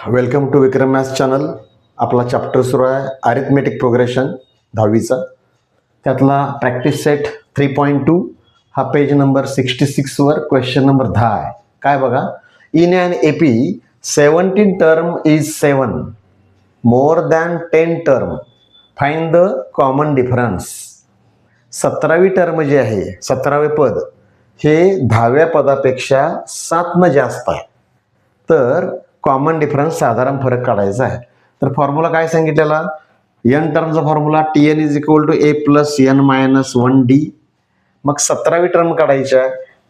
Welcome to Vikram maths channel. आपला chapter सुरू आहे अरिथमेटिक प्रोग्रेशन 10वीचा. त्यातला प्रॅक्टिस सेट 3.2 हा पेज नंबर 66वर क्वेश्चन नंबर 10 आहे. काय बघा, in an AP 17 term is 7 more than 10 term, find the common difference. 17वी टर्म जी आहे, 17वे पद हे 10व्या पदापेक्षा 7 जास्त आहे. तर कॉमन डिफरन्स साधारण फरक काढायचा आहे. तर फॉर्म्युला काय सांगितलेला, एन टर्मचा formula T N is equal to A plus N minus 1 D. मग 17वी टर्म काढायच्या,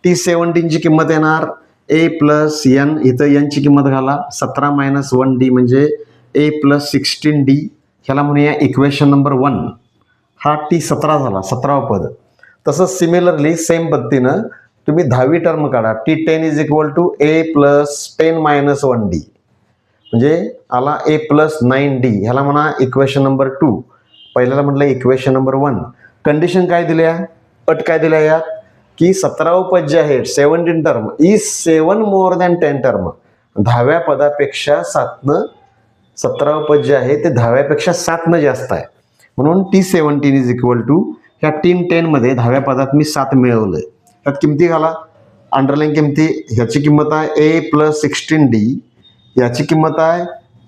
T17 ची किंमत येणार ए प्लस एन, इथं एन ची किंमत घाला 17 मायनस 1 डी म्हणजे ए प्लस 16 डी. ह्याला म्हणूया इक्वेशन नंबर 1. हा T17 झाला, 17वा पद. तसंच सिमिलरली सेम पद्धतीनं तुम्ही 10वी टर्म काढा, T10 is equal to A plus 10 minus 1 d म्हणजे आला ए प्लस 9 डी. ह्याला म्हणा इक्वेशन नंबर 2. पहिल्याला म्हटलं इक्वेशन नंबर 1. कंडिशन काय दिल्या, अट काय दिल्या यात, की 17वं पद जे आहे 17 term is 7 more than 10 term, 10व्या पदापेक्षा 7 17वं पद जे आहे ते 10व्यापेक्षा 7 जास्त आहे. म्हणून T17 इज इक्वल टू ह्या 10 मध्ये 10व्या पदात मी 7 मिळवलंय. त्यात किमती घाला, अंडरलाईन किमती. ह्याची किंमत आहे ए प्लस 16 डी, याची किंमत आहे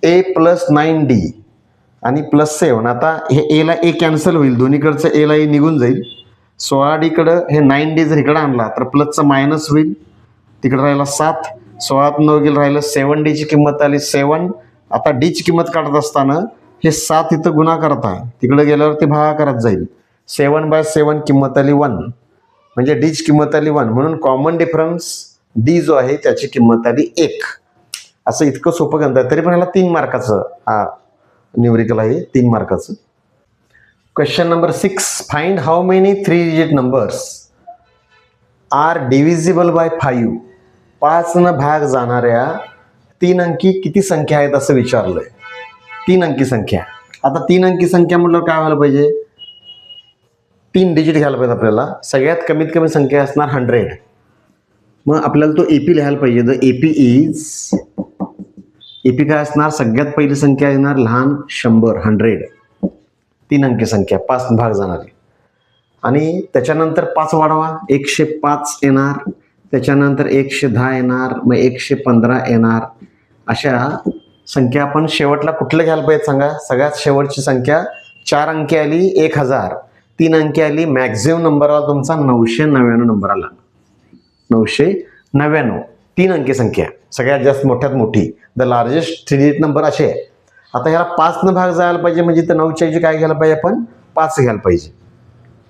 ए प्लस 9 डी आणि प्लस 7. आता हे एला ए कॅन्सल होईल, दोन्हीकडचं एला ए निघून जाईल. 16 डीकडं हे 9 डी जर इकडं आणला तर प्लसचं मायनस होईल, तिकडं राहिला 7. 16 9 गेलं, राहिलं 7 डीची किंमत आली 7. आता डीची किंमत काढत असताना हे 7 इथं गुणा करत आहे, तिकडे गेल्यावर ते भागाकारात जाईल. 7/7 किंमत आली 1 म्हणजे डीची किंमत आली 1. म्हणून कॉमन डिफरन्स डी जो आहे त्याची किंमत आली 1. असं इतकं सोपं गणित आहे. तरी पण ह्याला 3 मार्काचं हा न्यूमरिकल आहे, 3 मार्काचं. Question number 6. Find how many 3 digit numbers are divisible by 5. 5 न भाग जाणाऱ्या 3 अंकी किती संख्या आहेत असं विचारलंय. 3 अंकी संख्या. आता 3 अंकी संख्या म्हटलं काय व्हायला पाहिजे, 3 डिजिट घ्यायला पाहिजे आपल्याला. सगळ्यात कमीत कमी संख्या असणार 100. मग आपल्याला तो एपी लिहायला पाहिजे. द एपी इज, एपी काय असणार, सगळ्यात पहिली संख्या येणार लहान 100. 3 अंकी संख्या 5 भाग जाणारी. आणि त्याच्यानंतर 5 वाढवा, 105 येणार. त्याच्यानंतर 110 येणार, मग 115 येणार. अशा संख्या आपण शेवटला कुठलं घ्यायला पाहिजे सांगा. सगळ्यात शेवटची संख्या 4 अंकी आली 1000. 3 अंकी आली, मॅक्झिमम नंबर आला तुमचा 999 नंबर आला. 999 3 अंकी संख्या सगळ्यात जास्त मोठ्यात मोठी, द लार्जेस्ट 3 डिजिट नंबर असे आहे. आता ह्याला 5 न भाग जायला पाहिजे म्हणजे तर 9च्या ऐवजी काय घ्यायला पाहिजे आपण, 5 घ्यायला पाहिजे.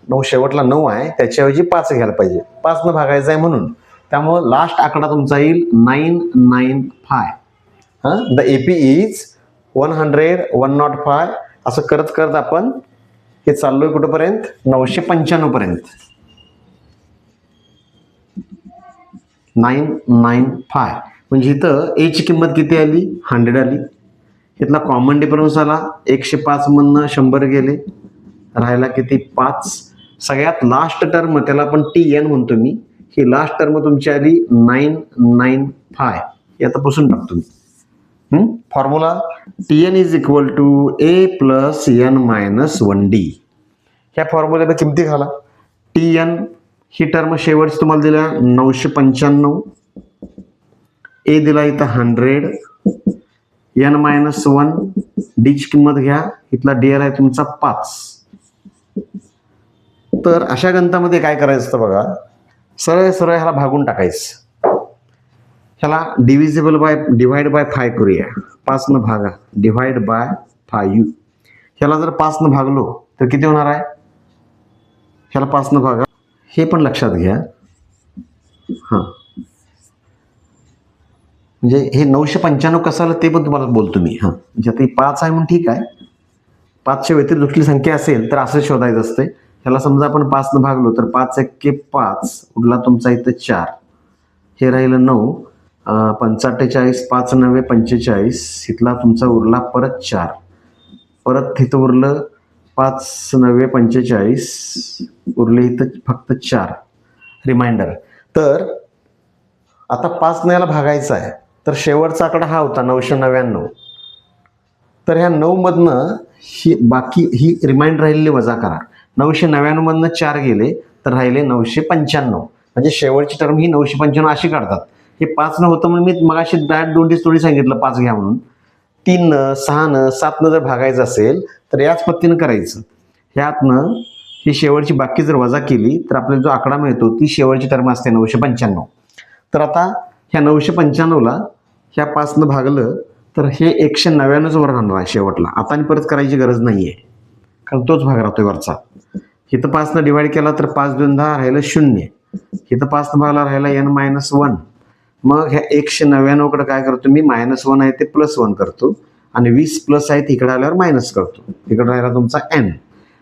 9 शेवटला 9 आहे, त्याच्याऐवजी 5 घ्यायला पाहिजे. 5 न भागायचं आहे म्हणून. त्यामुळं लास्ट आकडा तुमचा येईल 995. द एपी इज 100, 105 असं करत करत आपण हे चाललोय कुठपर्यंत, 995 पर्यंत. 995 म्हणजे इथं ए ची किंमत किती आली, 100 आली. इथला कॉमन डिफरन्स आला 105 मधनं 100 गेले, राहिला किती 5. सगळ्यात लास्ट टर्म त्याला आपण TN म्हणतो मी, ही लास्ट टर्म तुमची आली 995. हे आता पुसून टाकतो मी. Formula TN is equal to A plus N minus 1 D. ह्या फॉर्म्युल्याला किमती घाला. TN ही टर्म शेवटची तुम्हाला दिल्या 995, ए दिला इथं 100, एन मायनस 1, डीची किंमत घ्या, इथला डी आहे तुमचा 5. तर अशा गणितामध्ये काय करायचं असतं बघा, सरळ सरळ ह्याला भागून टाकायचं. ह्याला डिव्हिजिबल बाय डिवाइड बाय 5 करूया. 5 न भागा, डिवाइड बाय 5. ह्याला जर 5 न भागलो तर किती होणार आहे, ह्याला 5 न भागा, हे पण लक्षात घ्या. हां म्हणजे हे 995 कसं आलं ते पण तुम्हाला बोलतो मी. हां म्हणजे आता 5 आहे म्हणून ठीक आहे. 5च्या व्यतिरिक्त दुसरी संख्या असेल तर असं शोधायचं असते. ह्याला समजा आपण 5 न भागलो तर 5 × 5 उरला तुमचा इथं 4, हे राहिलं 9. 45, 5 × 9 45, इथला तुमचा उरला परत 4, परत तिथं उरलं 5 × 9 45, उरले इथं फक्त 4 रिमाइंडर. तर आता 5 न याला भागायचं आहे. तर शेवटचा आकडा हा होता 999. तर ह्या 9 मधनं ही रिमाइंडर राहिलेली वजा करा. 999 मधनं 4 गेले तर राहिले 995. म्हणजे शेवटची टर्म ही 995 अशी काढतात. हे 5 न होतं म्हणून मी मगाशी दोंडीच थोडी सांगितलं 5 घ्या म्हणून. 3 न 6 न 7 न जर भागायचं असेल तर याच पद्धतीनं करायचं. ह्यातनं ही शेवटची बाकी जर वजा केली तर आपल्याला जो आकडा मिळतो ती शेवटची टर्म असते 995. तर आता ह्या 995ला ह्या 5 न भागलं तर हे 199 वर राहणार आहे शेवटला. आता आणि परत करायची गरज नाहीये कारण तोच भाग राहतोय वरचा. इथं 5 न डिवाइड केला तर 5 2 10 राहिलं 0. इथं 5 न भागला राहिला n-1. मग ह्या 199 कडे काय करतो मी, -1 आहे ते +1 करतो आणि 20 प्लस आहे इकडे आल्यावर मायनस करतो. इकडे राहिला तुमचा n.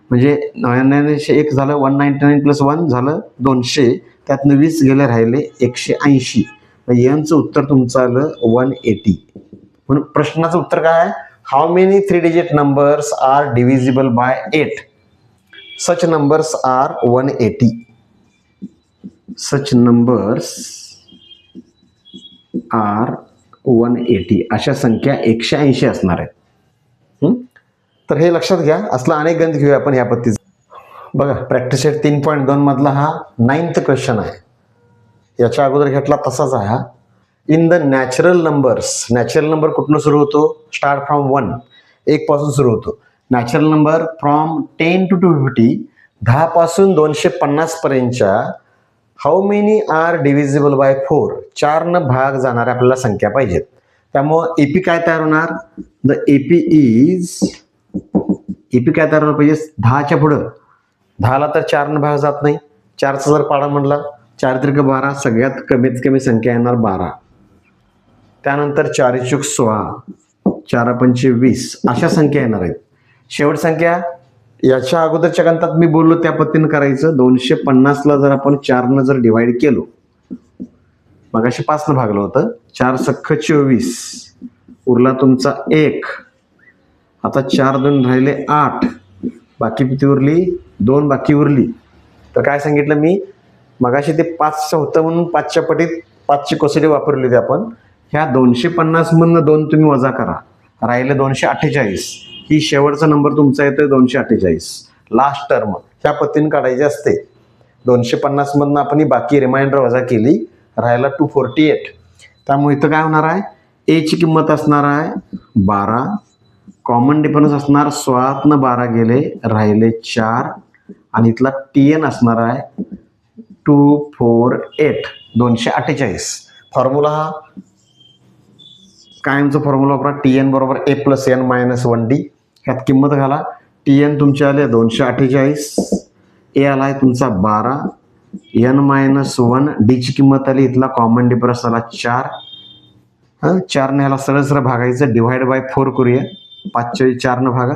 म्हणजे 99 झालं 199 + 1 झालं 200. त्यातनं 20 गेले राहिले 180. यांचं उत्तर तुमचं आलं 180. म्हणून प्रश्नाचं उत्तर काय आहे, how many 3 digit numbers are divisible by 8? Such numbers are 180. Such numbers are 180. अशा संख्या 180 असणार आहेत. तर हे लक्षात घ्या. असला अनेक गणित घेऊया आपण या पद्धतीचं. बघा प्रॅक्टिस सेट 3.2 मधला हा 9th क्वेश्चन आहे. याच्या अगोदर घेतला तसाच आहे हा. In the natural numbers, natural number कुठून सुरू होतो, स्टार्ट फ्रॉम 1, 1 पासून सुरू होतो. नॅचरल नंबर फ्रॉम 10 to 250, 10 पासून 250 पर्यंतच्या how many are divisible by 4, 4 न भाग जाणाऱ्या आपल्याला संख्या पाहिजेत. त्यामुळं एपी काय तयार होणार, द एपी इज, एपी काय तयार होणार पाहिजे 10च्या पुढं. 10ला तर 4 न भाग जात नाही. 4चा जर पाडा म्हणला 4 त्रिक 12, सगळ्यात कमीत कमी संख्या येणार 12. त्यानंतर 4 चूक 16, 4 पंचे 20 अशा संख्या येणार आहेत. शेवट संख्या याच्या अगोदरच्या गणितात मी बोललो त्या पद्धतीने करायचं. 250ला जर आपण 4 न जर डिवाइड केलो, मगाशी 5 न भागलं होतं, 4 सख्ख 24, उरला तुमचा 1. आता 4 2 राहिले 8, बाकी किती उरली, 2 बाकी उरली. तर काय सांगितलं मी मगाशी, ते 5चं होतं म्हणून 5च्या पटीत 5ची कोसडी वापरली होती आपण. ह्या 250 मधनं 2 तुम्ही वजा करा, राहिले 248. ही शेवटचा नंबर तुमचा येतोय 248. लास्ट टर्म ह्या पद्धतीने काढायची असते. 250 मधनं आपण ही बाकी रिमाइंडर वजा केली, राहिला 248. त्यामुळे इथं काय होणार आहे, ए ची किंमत असणार आहे 12. कॉमन डिफरन्स असणार 16 न 12 गेले राहिले 4 आणि इथला TN असणार आहे 248, 248. फॉर्म्युला हा कायमचा फॉर्म्युला वापरा, TN बरोबर A + N - 1D. ह्यात किंमत घाला. TN तुमचे आले 248, A आलाय तुमचा 12, N - 1, D ची किंमत आली, इथला कॉमन डिफरन्स आला 4. 4 ने ह्याला सरळ सरळ भागायचं, डिवाइड बाय 4 करूया. 5 4 न भागा,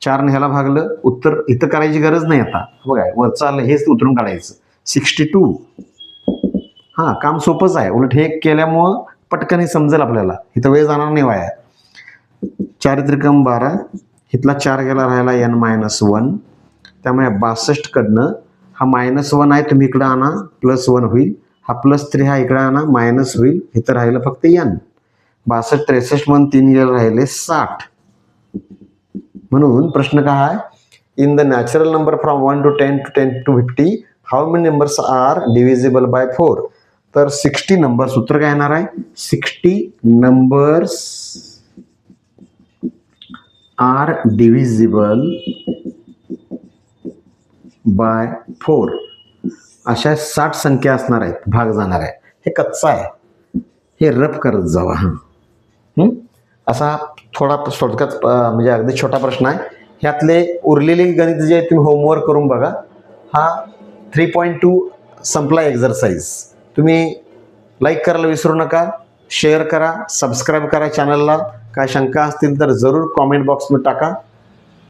4 ने ह्याला भागलं, उत्तर इथं करायची गरज नाही. आता बघा वरचं आलं हेच उतरून काढायचं 62. काम सोपंच आहे. उलट हे केल्यामुळं पटकन समजेल आपल्याला, इथं वेळ जाणार नाही वाया. 4 त्रिकम 12, इथला 4 गेला राहिला N - 1. त्यामुळे 62 कडनं हा -1 आहे तुम्ही इकडं आणा, +1 होईल. हा +3 हा इकडे आणा, मायनस होईल. इथं राहिलं फक्त N. 62 63 म्हणून 3 गेले राहिले 60. म्हणून प्रश्न काय आहे, in the natural number from 1 to 10 to 10 to 50, how many numbers are divisible by 4? तर 60 नंबर, सूत्र काय येणार आहे, 60 नंबर्स आर डिव्हिजिबल बाय 4. अशा 60 संख्या असणार आहेत, भाग जाणार आहे. हे कच्चा आहे, हे रफ करत जावा. असा थोडा थोडक्यात म्हणजे अगदी छोटा प्रश्न आहे. ह्यातले उरलेले गणित जे तुम्ही होमवर्क करून बघा. हा 3.2 संपला एक्झरसाइज. तुम्ही लाईक करायला विसरू नका, शेअर करा, सबस्क्राईब करा चॅनलला. काय शंका असतील तर जरूर कॉमेंट बॉक्समध्ये टाका.